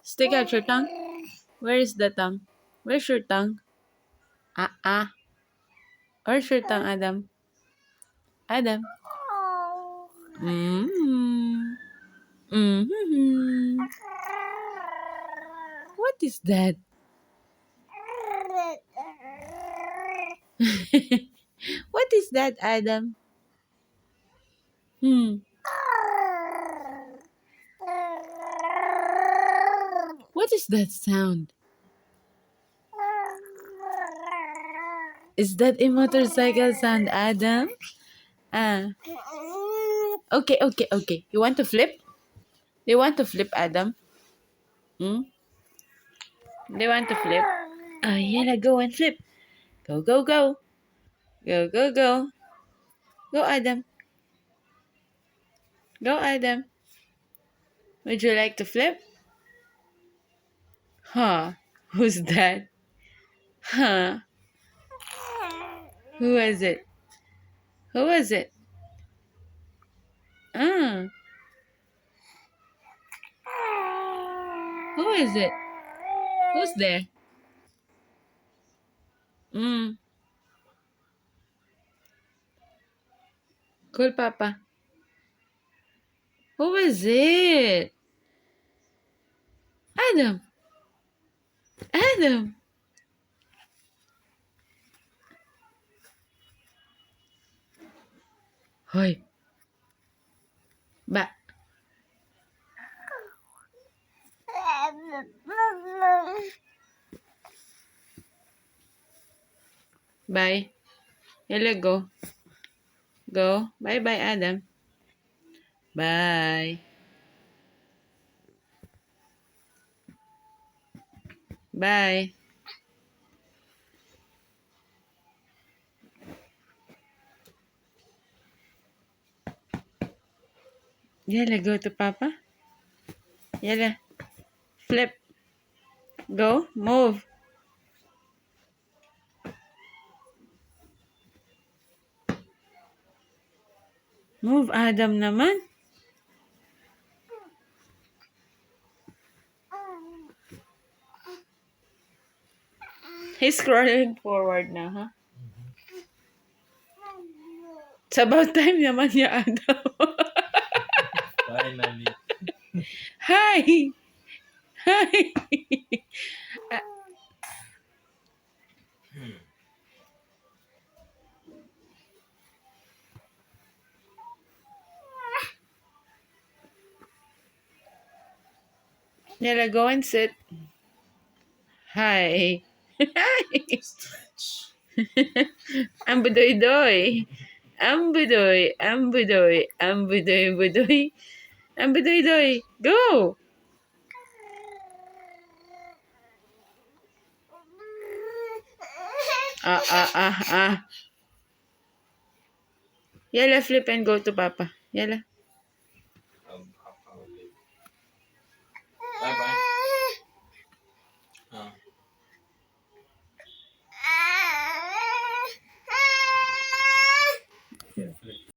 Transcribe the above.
Stick out your tongue. Where is the tongue? Where's your tongue? Ah. Where's your tongue, Adam? Adam. Mm. Mm-hmm. What is that? What is that, Adam? Hmm. What is that sound? Is that a motorcycle sound, Adam? Ah. Okay. You want to flip? You want to flip, Adam? Hmm? They want to flip? Oh, yeah, go and flip. Go. Go. Go. Go, Adam. Go, Adam. Would you like to flip? Huh? Who's that? Huh? Who is it? Who is it? Ah. Who is it? Who's there? Mm. Call Papa. Who is it? Adam. Adam. Hoy. Ba. Bye. Yala, go. Go. Bye, Adam. Bye. Bye. Yala, go to Papa. Yala. Flip. Go. Move. Move, Adam naman. He's scrolling forward now, huh? It's about time naman niya, Adam. Finally. Hi! Hi! Yala, go and sit. Hi. Hi. Stretch. Ambudoy-doy. Ambudoy. Ambudoy-doy. Go! Ah. Yala, flip and go to Papa. Yala.